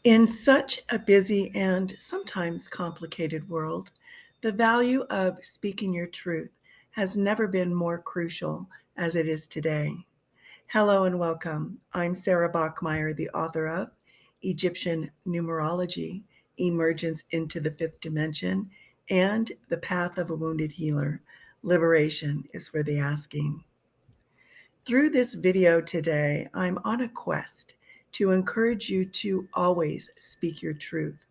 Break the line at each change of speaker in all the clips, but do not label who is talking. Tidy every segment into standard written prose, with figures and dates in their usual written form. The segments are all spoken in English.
In such a busy and sometimes complicated world, the value of speaking your truth has never been more crucial as it is today. Hello and welcome. I'm Sara Bachmeier, the author of Egyptian Numerology, Emergence into the Fifth Dimension, and The Path of a Wounded Healer. Liberation is for the asking. Through this video today, I'm on a quest to encourage you to always speak your truth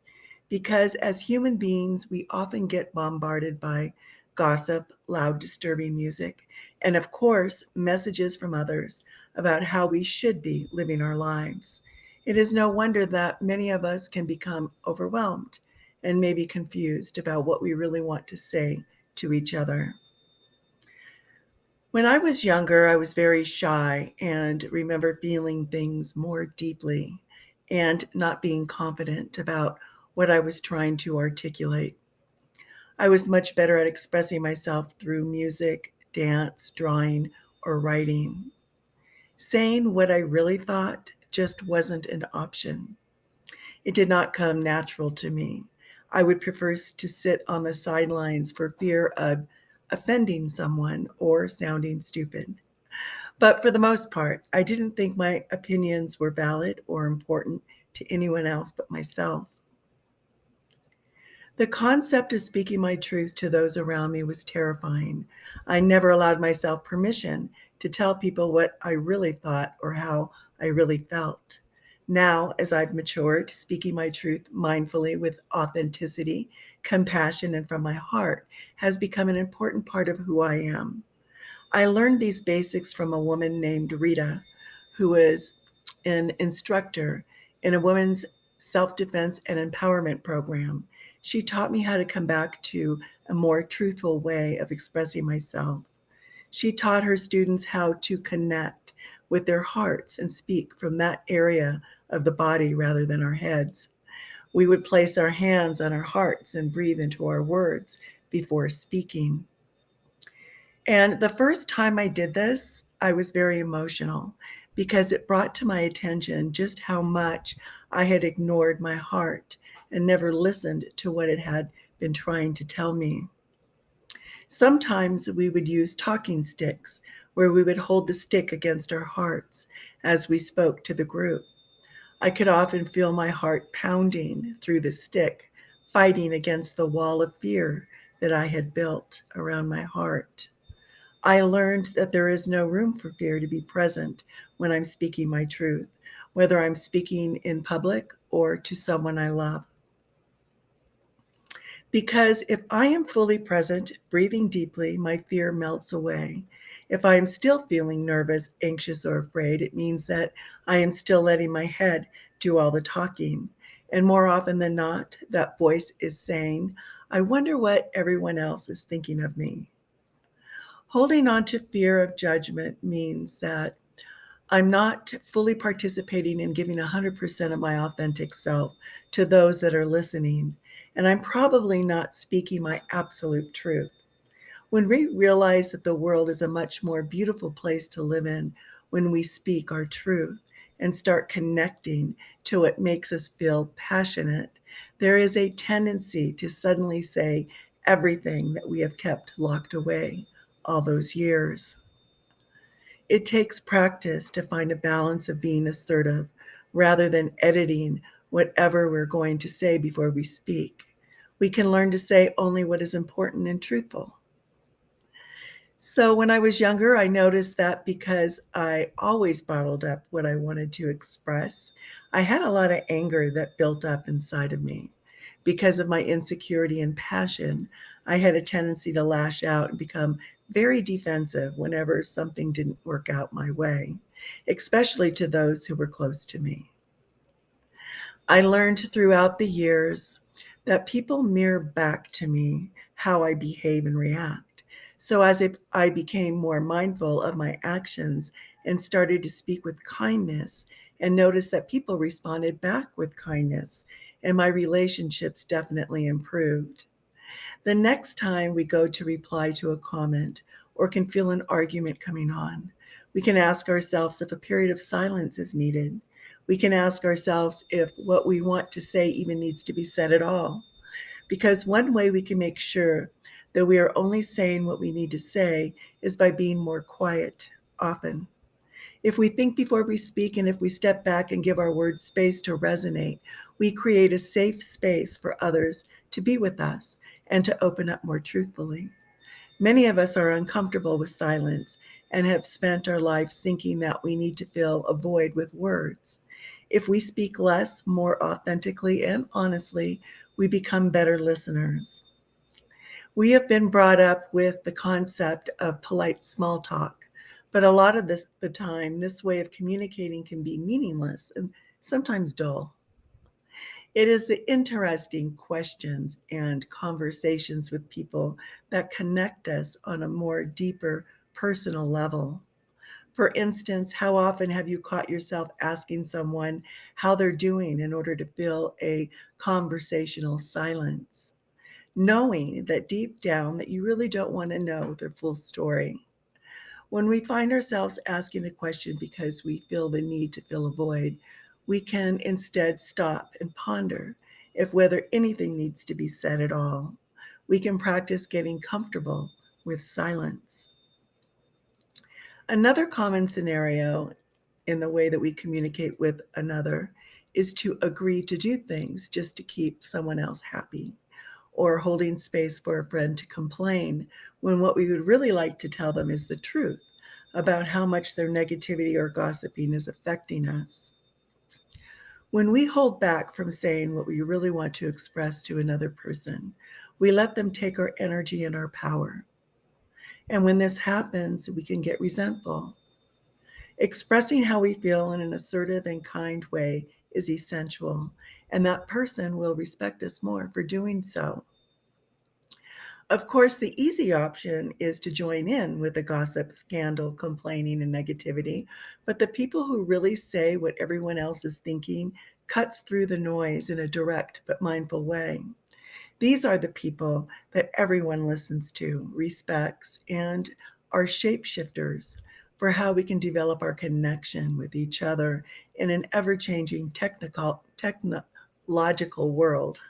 because as human beings, we often get bombarded by gossip, loud, disturbing music, and of course, messages from others about how we should be living our lives. It is no wonder that many of us can become overwhelmed and maybe confused about what we really want to say to each other. When I was younger, I was very shy and remember feeling things more deeply and not being confident about what I was trying to articulate. I was much better at expressing myself through music, dance, drawing, or writing. Saying what I really thought just wasn't an option. It did not come natural to me. I would prefer to sit on the sidelines for fear of offending someone or sounding stupid. But for the most part, I didn't think my opinions were valid or important to anyone else but myself. The concept of speaking my truth to those around me was terrifying. I never allowed myself permission to tell people what I really thought or how I really felt. Now, as I've matured, speaking my truth mindfully with authenticity, compassion, and from my heart has become an important part of who I am. I learned these basics from a woman named Rita, who is an instructor in a women's self defense and empowerment program. She taught me how to come back to a more truthful way of expressing myself. She taught her students how to connect with their hearts and speak from that area of the body rather than our heads. We would place our hands on our hearts and breathe into our words before speaking. And the first time I did this, I was very emotional because it brought to my attention just how much I had ignored my heart and never listened to what it had been trying to tell me. Sometimes we would use talking sticks where we would hold the stick against our hearts as we spoke to the group. I could often feel my heart pounding through the stick, fighting against the wall of fear that I had built around my heart. I learned that there is no room for fear to be present when I'm speaking my truth, whether I'm speaking in public or to someone I love. Because if I am fully present, breathing deeply, my fear melts away. If I am still feeling nervous, anxious, or afraid, it means that I am still letting my head do all the talking. And more often than not, that voice is saying, I wonder what everyone else is thinking of me. Holding on to fear of judgment means that I'm not fully participating in giving 100% of my authentic self to those that are listening, and I'm probably not speaking my absolute truth. When we realize that the world is a much more beautiful place to live in when we speak our truth and start connecting to what makes us feel passionate, there is a tendency to suddenly say everything that we have kept locked away all those years. It takes practice to find a balance of being assertive rather than editing whatever we're going to say before we speak. We can learn to say only what is important and truthful. So, when I was younger, I noticed that because I always bottled up what I wanted to express, I had a lot of anger that built up inside of me. Because of my insecurity and passion, I had a tendency to lash out and become very defensive whenever something didn't work out my way, especially to those who were close to me. I learned throughout the years that people mirror back to me how I behave and react. So, as if I became more mindful of my actions and started to speak with kindness, and noticed that people responded back with kindness, and my relationships definitely improved. The next time we go to reply to a comment or can feel an argument coming on, we can ask ourselves if a period of silence is needed. We can ask ourselves if what we want to say even needs to be said at all. Because one way we can make sure that we are only saying what we need to say is by being more quiet often. If we think before we speak and if we step back and give our words space to resonate, we create a safe space for others to be with us and to open up more truthfully. Many of us are uncomfortable with silence and have spent our lives thinking that we need to fill a void with words. If we speak less, more authentically and honestly, we become better listeners. We have been brought up with the concept of polite small talk, but a lot of the time, this way of communicating can be meaningless and sometimes dull. It is the interesting questions and conversations with people that connect us on a more deeper personal level. For instance, how often have you caught yourself asking someone how they're doing in order to fill a conversational silence, knowing that deep down that you really don't want to know their full story? When we find ourselves asking a question because we feel the need to fill a void, we can instead stop and ponder if whether anything needs to be said at all. We can practice getting comfortable with silence. Another common scenario in the way that we communicate with another is to agree to do things just to keep someone else happy, or holding space for a friend to complain when what we would really like to tell them is the truth about how much their negativity or gossiping is affecting us. When we hold back from saying what we really want to express to another person, we let them take our energy and our power. And when this happens, we can get resentful. Expressing how we feel in an assertive and kind way is essential, and that person will respect us more for doing so. Of course, the easy option is to join in with the gossip, scandal, complaining, and negativity, but the people who really say what everyone else is thinking cuts through the noise in a direct but mindful way. These are the people that everyone listens to, respects, and are shapeshifters for how we can develop our connection with each other in an ever-changing technological world.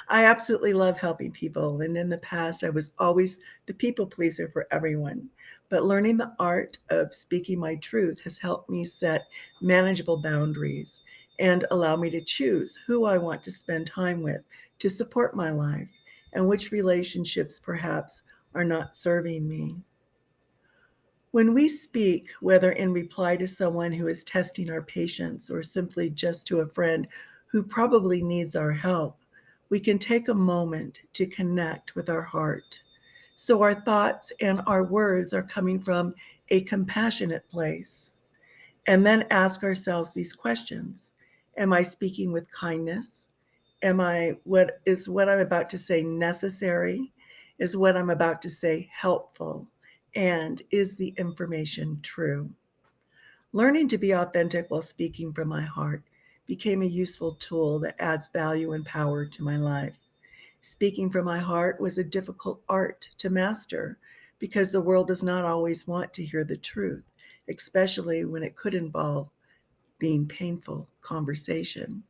I absolutely love helping people, and in the past, I was always the people pleaser for everyone. But learning the art of speaking my truth has helped me set manageable boundaries and allow me to choose who I want to spend time with to support my life and which relationships perhaps are not serving me. When we speak, whether in reply to someone who is testing our patience or simply just to a friend who probably needs our help, we can take a moment to connect with our heart. So our thoughts and our words are coming from a compassionate place. And then ask ourselves these questions. Am I speaking with kindness? What I'm about to say necessary? Is what I'm about to say helpful? And is the information true? Learning to be authentic while speaking from my heart became a useful tool that adds value and power to my life. Speaking from my heart was a difficult art to master because the world does not always want to hear the truth, especially when it could involve being painful conversation.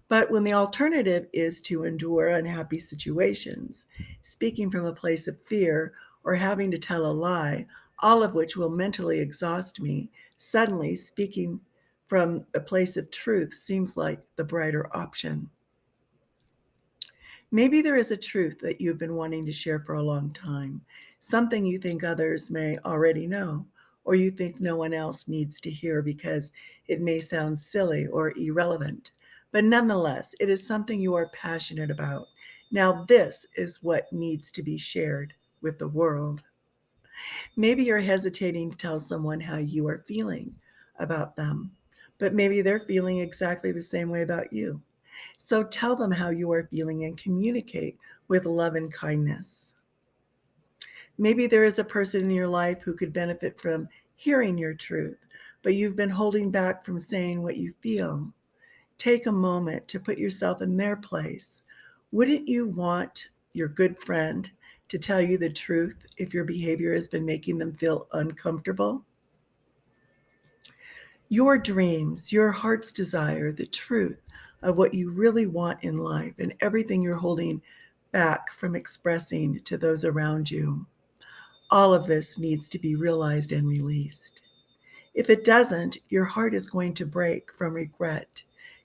But when the alternative is to endure unhappy situations, speaking from a place of fear, or having to tell a lie, all of which will mentally exhaust me, suddenly speaking from a place of truth seems like the brighter option. Maybe there is a truth that you've been wanting to share for a long time, something you think others may already know, or you think no one else needs to hear because it may sound silly or irrelevant. But nonetheless, it is something you are passionate about. Now, this is what needs to be shared with the world. Maybe you're hesitating to tell someone how you are feeling about them, but maybe they're feeling exactly the same way about you. So tell them how you are feeling and communicate with love and kindness. Maybe there is a person in your life who could benefit from hearing your truth, but you've been holding back from saying what you feel. Take a moment to put yourself in their place. Wouldn't you want your good friend to tell you the truth if your behavior has been making them feel uncomfortable? Your dreams, your heart's desire, the truth of what you really want in life, and everything you're holding back from expressing to those around you. All of this needs to be realized and released. If it doesn't, your heart is going to break from regret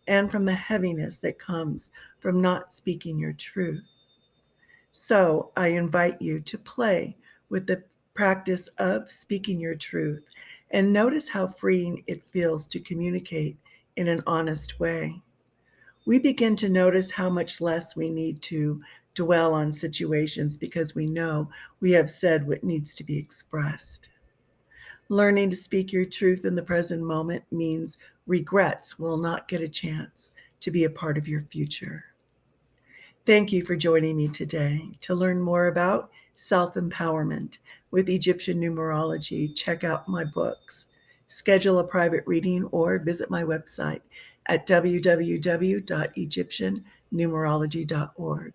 and from the heaviness that comes from not speaking your truth. So I invite you to play with the practice of speaking your truth and notice how freeing it feels to communicate in an honest way. We begin to notice how much less we need to dwell on situations because we know we have said what needs to be expressed. Learning to speak your truth in the present moment means regrets will not get a chance to be a part of your future. Thank you for joining me today. To learn more about self empowerment with Egyptian numerology, check out my books, schedule a private reading, or visit my website at www.egyptiannumerology.org.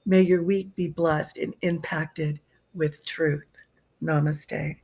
May your week be blessed and impacted with truth. Namaste.